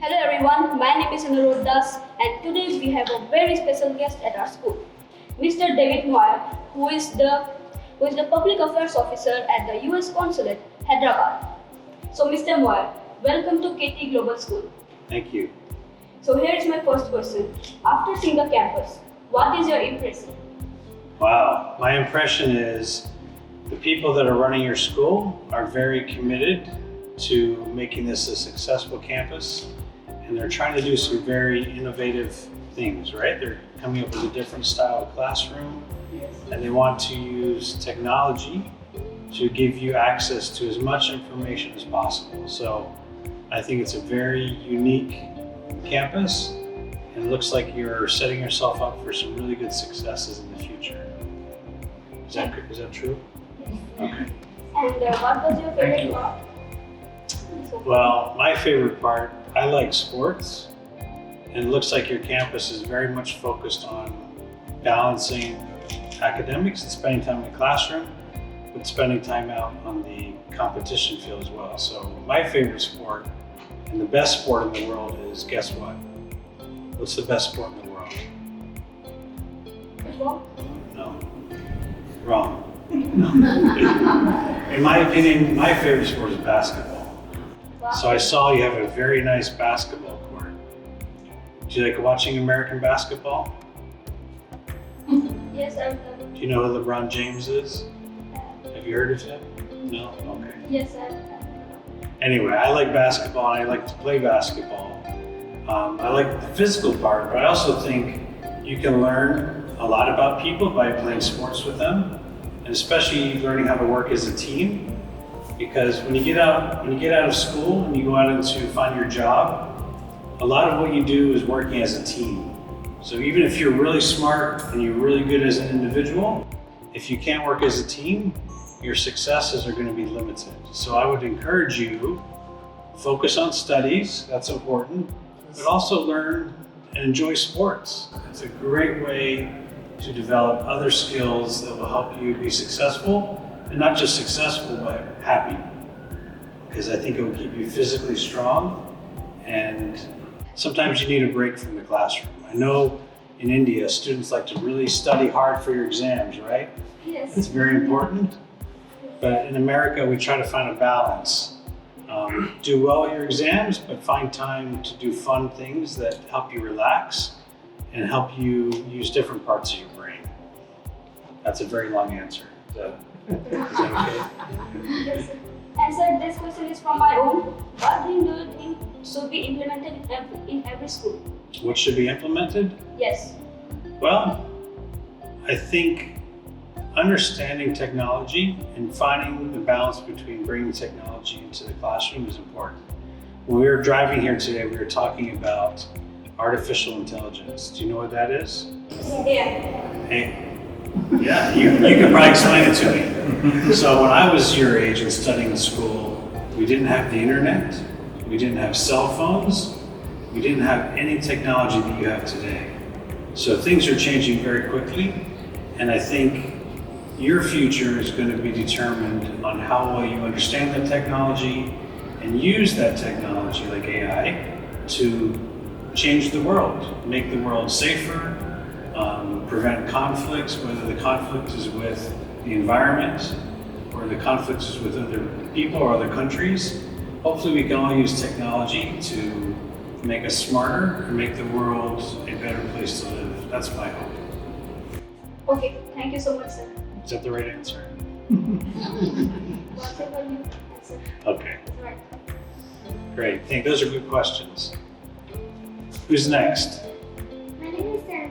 Hello everyone, my name is Anurod Das and today we have a very special guest at our school, Mr. David Moyer, who is the Public Affairs Officer at the U.S Consulate Hyderabad. So Mr. Moyer, welcome to KT Global School. Thank you. So here is my first question. After seeing the campus, what is your impression? Wow, my impression is the people that are running your school are very committed to making this a successful campus, and they're trying to do some very innovative things, right? They're coming up with a different style of classroom, and they want to use technology to give you access to as much information as possible. So I think it's a very unique campus, and it looks like you're setting yourself up for some really good successes in the future. Is that true? Okay. And what was your favorite part? Well, my favorite part, I like sports, and it looks like your campus is very much focused on balancing academics and spending time in the classroom, but spending time out on the competition field as well. So my favorite sport and the best sport in the world is, guess what? What's the best sport in the world? Football? No. Wrong. In my opinion, my favorite sport is basketball. Wow. So I saw you have a very nice basketball court. Do you like watching American basketball? Yes, I Do you know who LeBron James is? Have you heard of him? No? Okay. Yes, Anyway, I like basketball and I like to play basketball. I like the physical part, but I also think you can learn a lot about people by playing sports with them, and especially learning how to work as a team. Because when you get out of school and you go out to find your job, a lot of what you do is working as a team. So even if you're really smart and you're really good as an individual, if you can't work as a team, your successes are going to be limited. So I would encourage you, focus on studies, that's important, but also learn and enjoy sports. It's a great way to develop other skills that will help you be successful, and not just successful, but happy. Because I think it will keep you physically strong, and sometimes you need a break from the classroom. I know in India, students like to really study hard for your exams, right? Yes. It's very important. But in America, we try to find a balance. Do well at your exams, but find time to do fun things that help you relax and help you use different parts of your brain. That's a very long answer. Is that okay? Yes. And sir, this question is from my own. What do you think should be implemented in every school? What should be implemented? Yes. Well, I think understanding technology and finding the balance between bringing technology into the classroom is important. When we were driving here today, we were talking about artificial intelligence. Do you know what that is? Yeah. Hey. Yeah, you can probably explain it to me. So when I was your age and studying in school, we didn't have the internet, we didn't have cell phones, we didn't have any technology that you have today. So things are changing very quickly, and I think your future is going to be determined on how well you understand the technology and use that technology like AI to change the world, make the world safer, prevent conflicts, whether the conflict is with the environment or the conflict is with other people or other countries. Hopefully we can all use technology to make us smarter and make the world a better place to live. That's my hope. Okay, thank you so much, sir. Is that the right answer? Whatever you answer. Okay, Right. great. Those are good questions. Who's next? My name is Sanjay.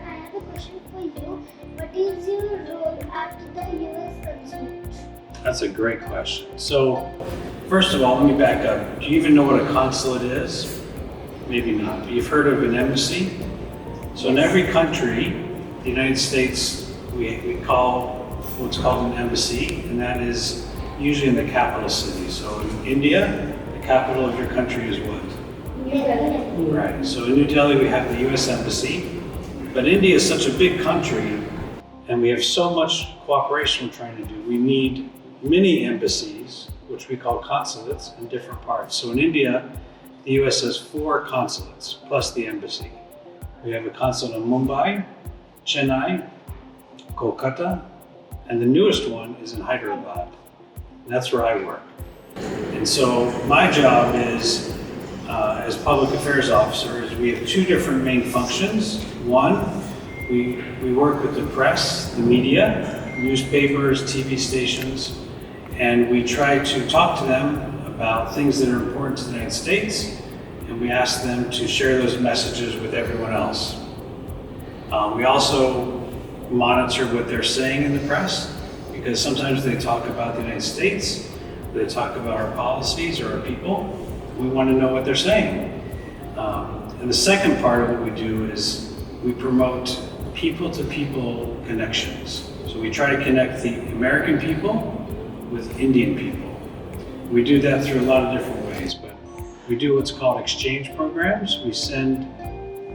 I have a question for you. What is your role at the U.S Consulate? That's a great question. So, first of all, let me back up. Do you even know what a consulate is? Maybe not, but you've heard of an embassy? So in every country, the United States, we call what's called an embassy, and that is usually in the capital city. So in India, the capital of your country is what? Right, so in New Delhi we have the U.S. Embassy, but India is such a big country and we have so much cooperation we're trying to do. We need many embassies, which we call consulates, in different parts. So in India, the U.S. has 4 consulates, plus the embassy. We have a consulate in Mumbai, Chennai, Kolkata, and the newest one is in Hyderabad. And that's where I work. And so my job is, as public affairs officer, is we have 2 different main functions. One, we work with the press, the media, newspapers, TV stations, and we try to talk to them about things that are important to the United States, and we ask them to share those messages with everyone else. We also monitor what they're saying in the press, because sometimes they talk about the United States, they talk about our policies or our people. We want to know what they're saying. And the second part of what we do is we promote people-to-people connections. So we try to connect the American people with Indian people. We do that through a lot of different ways, but we do what's called exchange programs. We send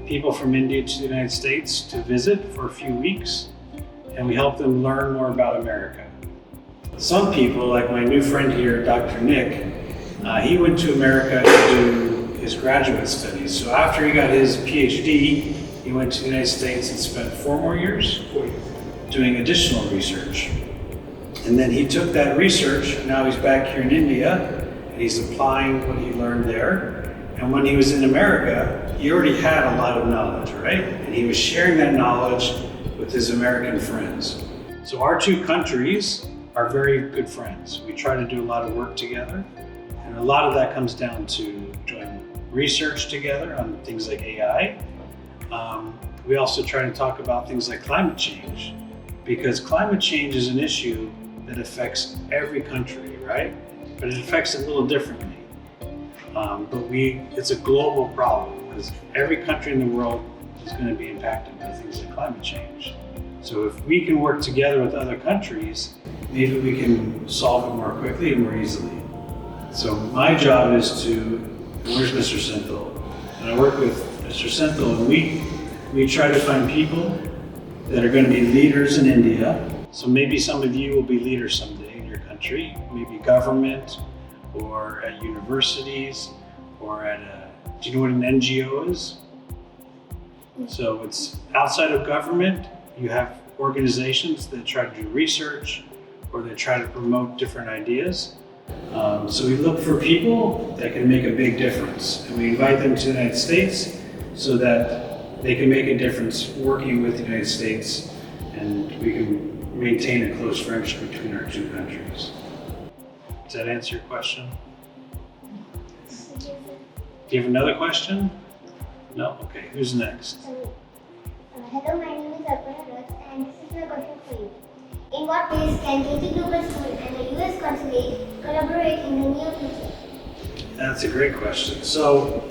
people from India to the United States to visit for a few weeks, and we help them learn more about America. Some people, like my new friend here, Dr. Nick, he went to America to do his graduate studies. So after he got his PhD, he went to the United States and spent 4 more years doing additional research. And then he took that research, and now he's back here in India, and he's applying what he learned there. And when he was in America, he already had a lot of knowledge, right? And he was sharing that knowledge with his American friends. So our 2 countries are very good friends. We try to do a lot of work together, and a lot of that comes down to doing research together on things like AI. We also try to talk about things like climate change, because climate change is an issue that affects every country, right? But it affects it a little differently. It's a global problem, because every country in the world is going to be impacted by things like climate change. So if we can work together with other countries, maybe we can solve it more quickly and more easily. So my job is where's Mr. Senthil? And I work with Mr. Senthil, and we try to find people that are going to be leaders in India. So maybe some of you will be leaders someday in your country, maybe government or at universities or do you know what an NGO is? So it's outside of government. You have organizations that try to do research or they try to promote different ideas. So we look for people that can make a big difference, and we invite them to the United States so that they can make a difference working with the United States, and we can maintain a close friendship between our 2 countries. Does that answer your question? Do you have another question? No? Okay, who's next? Hello, my name is Arpana Raj, and this is my question for you. In what ways can KT Global School and the U.S Consulate collaborate in the near future? That's a great question. So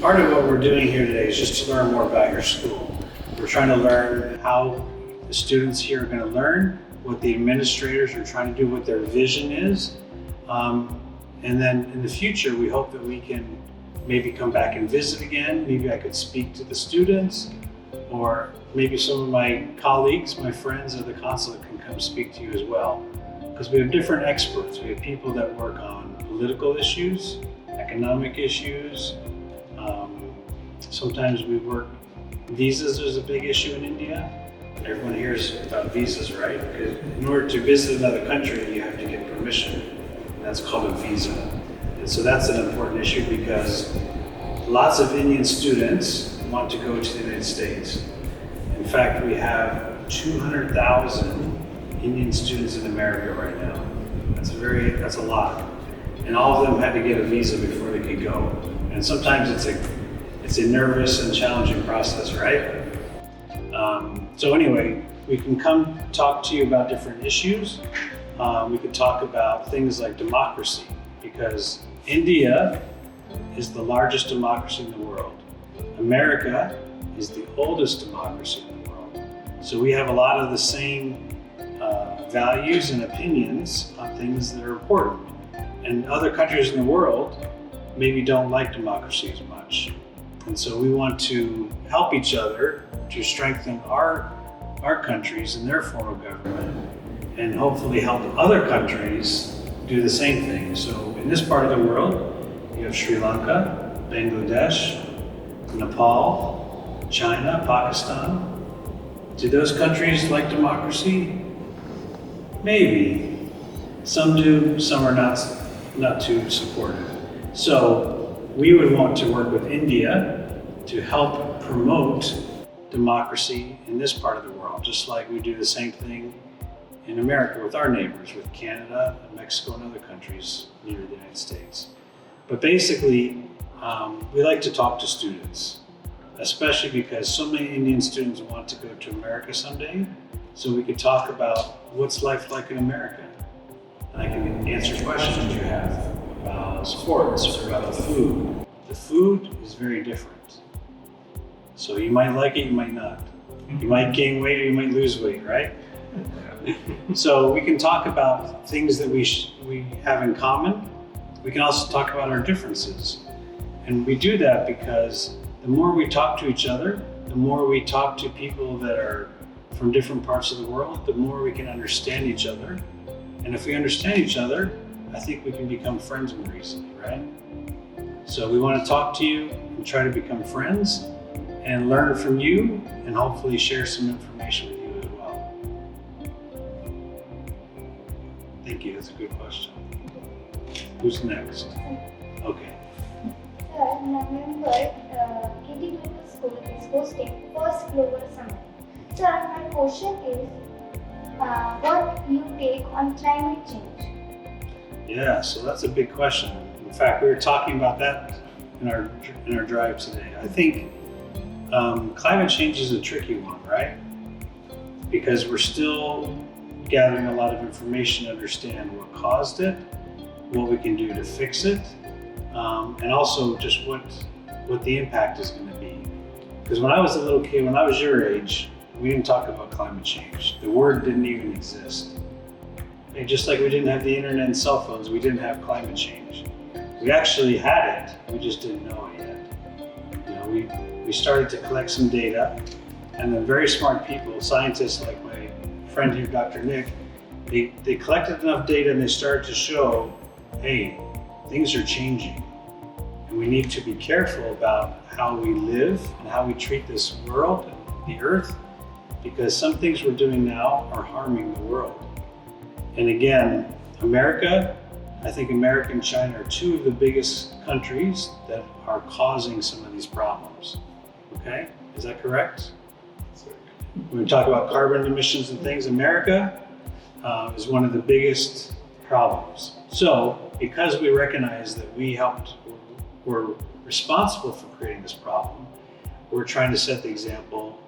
part of what we're doing here today is just to learn more about your school. We're trying to learn how the students here are going to learn, what the administrators are trying to do, what their vision is. And then in the future, we hope that we can maybe come back and visit again. Maybe I could speak to the students, or maybe some of my colleagues, my friends at the consulate can come speak to you as well. Because we have different experts. We have people that work on political issues, economic issues. Sometimes we work, visas is a big issue in India. Everyone hears about visas, right? Because in order to visit another country, you have to get permission. And that's called a visa. And so that's an important issue because lots of Indian students want to go to the United States. In fact, we have 200,000 Indian students in America right now. That's a lot. And all of them had to get a visa before they could go. And sometimes it's a nervous and challenging process, right? So anyway, we can come talk to you about different issues. We could talk about things like democracy, because India is the largest democracy in the world. America is the oldest democracy in the world. So we have a lot of the same values and opinions on things that are important. And other countries in the world maybe don't like democracy as much. And so we want to help each other to strengthen our countries and their form of government, and hopefully help other countries do the same thing. So in this part of the world, you have Sri Lanka, Bangladesh, Nepal, China, Pakistan. Do those countries like democracy? Maybe. Some do, some are not too supportive. So we would want to work with India to help promote democracy in this part of the world, just like we do the same thing in America with our neighbors, with Canada, Mexico, and other countries near the United States. But basically, we like to talk to students, especially because so many Indian students want to go to America someday. So we could talk about what's life like in America. And I can answer questions you have about sports or about the food. The food is very different. So you might like it, you might not. You might gain weight or you might lose weight, right? So we can talk about things that we have in common. We can also talk about our differences. And we do that because the more we talk to each other, the more we talk to people that are from different parts of the world, the more we can understand each other. And if we understand each other, I think we can become friends more easily, right? So we want to talk to you and try to become friends and learn from you and hopefully share some information with you as well. Thank you, that's a good question. Who's next? Okay. Sir, in November, KTGS School is hosting first global summit. Sir, my question is, what you take on climate change? Yeah, so that's a big question. In fact, we were talking about that in our drive today. I think climate change is a tricky one, right? Because we're still gathering a lot of information to understand what caused it, what we can do to fix it, and also just what the impact is going to be. Because when I was a little kid, when I was your age, we didn't talk about climate change. The word didn't even exist. And just like we didn't have the internet and cell phones, we didn't have climate change. We actually had it, we just didn't know it yet. You know, we started to collect some data, and then very smart people, scientists like my friend here, Dr. Nick, they collected enough data and they started to show, hey, things are changing. And we need to be careful about how we live and how we treat this world, the earth, because some things we're doing now are harming the world. And again, America, I think America and China are two of the biggest countries that are causing some of these problems. Okay, is that correct? When we talk about carbon emissions and things, America is one of the biggest problems. So, because we recognize that we're responsible for creating this problem, we're trying to set the example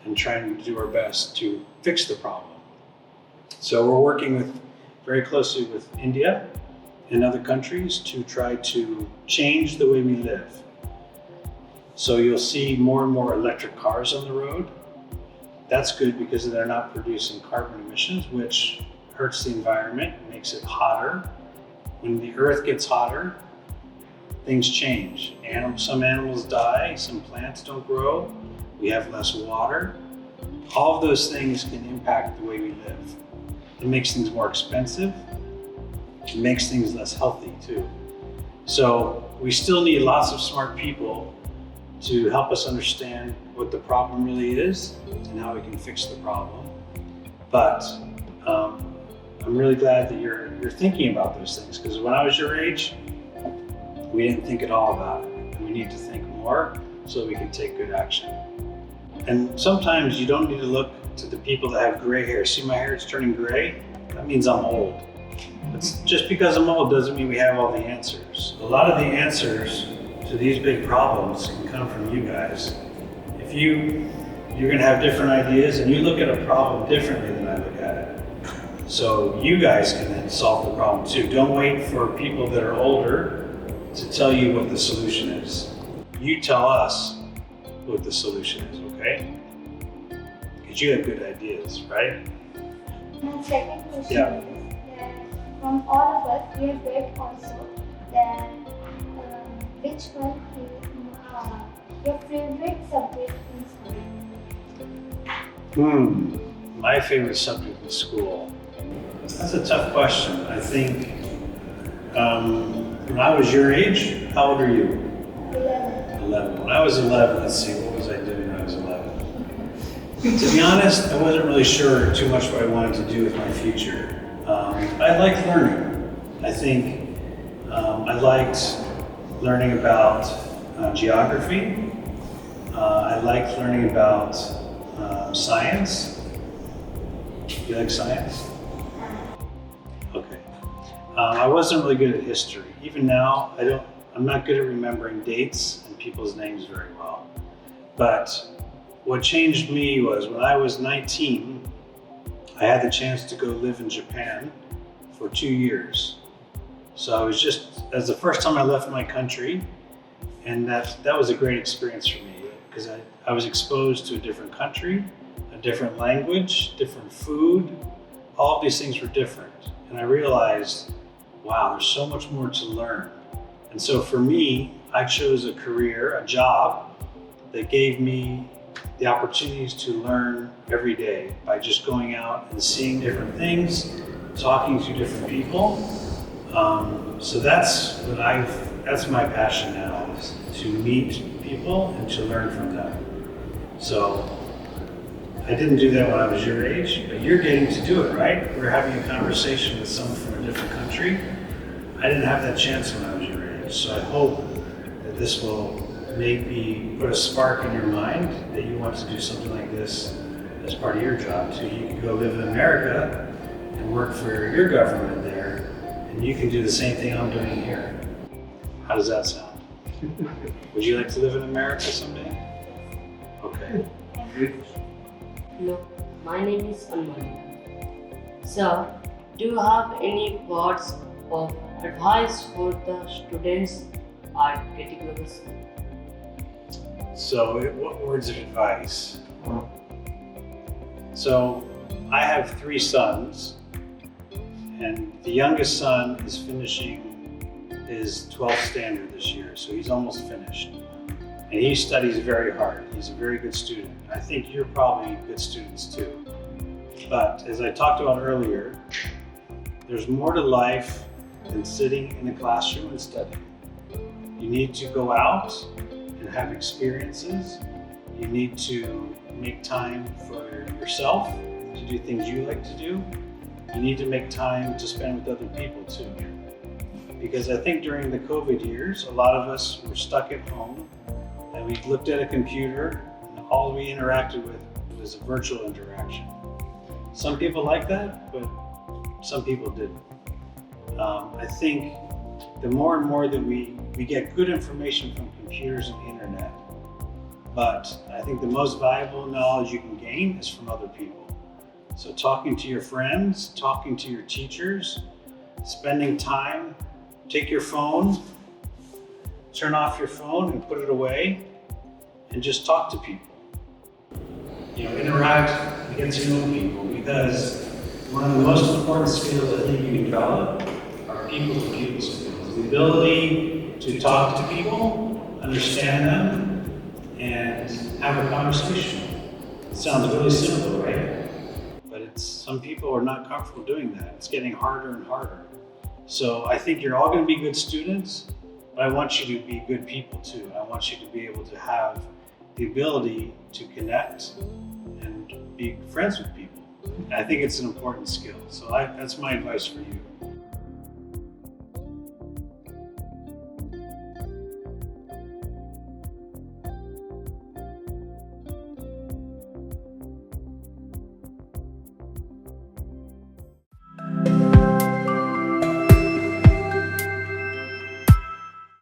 and trying to do our best to fix the problem. So we're working very closely with India and other countries to try to change the way we live. So you'll see more and more electric cars on the road. That's good because they're not producing carbon emissions, which hurts the environment, makes it hotter. When the earth gets hotter, things change. Some animals die, some plants don't grow, we have less water. All of those things can impact the way we live. It makes things more expensive. It makes things less healthy too. So we still need lots of smart people to help us understand what the problem really is and how we can fix the problem. But I'm really glad that you're thinking about those things, because when I was your age, we didn't think at all about it. And we need to think more so that we can take good action. And sometimes you don't need to look to the people that have gray hair. See my hair, it's turning gray? That means I'm old. It's just because I'm old doesn't mean we have all the answers. A lot of the answers to these big problems can come from you guys. If you're gonna have different ideas and you look at a problem differently than I look at it. So you guys can then solve the problem too. Don't wait for people that are older to tell you what the solution is. You tell us what the solution is, okay? Because you have good ideas, right? My second question Yeah. is that from all of us, we have read also that which one is your favorite subject in school? My favorite subject in school. That's a tough question. I think when I was your age, how old are you? 11. 11. When I was 11, let's see, what was I doing when I was 11? To be honest, I wasn't really sure too much what I wanted to do with my future. I liked learning. I think I liked learning about geography. I liked learning about science. You like science? Okay. I wasn't really good at history. Even now, I'm not good at remembering dates and people's names very well. But what changed me was when I was 19, I had the chance to go live in Japan for 2 years. So that's the first time I left my country, and that was a great experience for me because I was exposed to a different country, a different language, different food. All of these things were different. And I realized, wow, there's so much more to learn. And so for me, I chose a career, a job that gave me the opportunities to learn every day by just going out and seeing different things, talking to different people. So that's my passion now, is to meet people and to learn from them. So I didn't do that when I was your age, but you're getting to do it, right? We're having a conversation with someone from a different country. I didn't have that chance when I was your age, so I hope that this will maybe put a spark in your mind that you want to do something like this as part of your job too. You can go live in America and work for your government there, and you can do the same thing I'm doing here. How does that sound? Would you like to live in America someday? Okay. Hello, my name is Anmol. Sir, do you have any words of advice for the students at KTGS? So, what words of advice? So, I have 3 sons, and the youngest son is finishing his 12th standard this year, so he's almost finished. And he studies very hard. He's a very good student. I think you're probably good students too. But as I talked about earlier, there's more to life than sitting in a classroom and studying. You need to go out and have experiences. You need to make time for yourself to do things you like to do. You need to make time to spend with other people too. Because I think during the COVID years, a lot of us were stuck at home and we looked at a computer and all we interacted with was a virtual interaction. Some people like that, but some people didn't. I think the more and more that we get good information from computers and the internet, but I think the most valuable knowledge you can gain is from other people. So talking to your friends, talking to your teachers, spending time, take your phone, turn off your phone and put it away, and just talk to people. Interact and get to know people, because one of the most important skills I think you can develop are people-to-people skills. The ability to talk to people, understand them, and have a conversation. It sounds really simple, right? But some people are not comfortable doing that. It's getting harder and harder. So I think you're all going to be good students, but I want you to be good people too. I want you to be able to have the ability to connect and be friends with people. And I think it's an important skill. So that's my advice for you.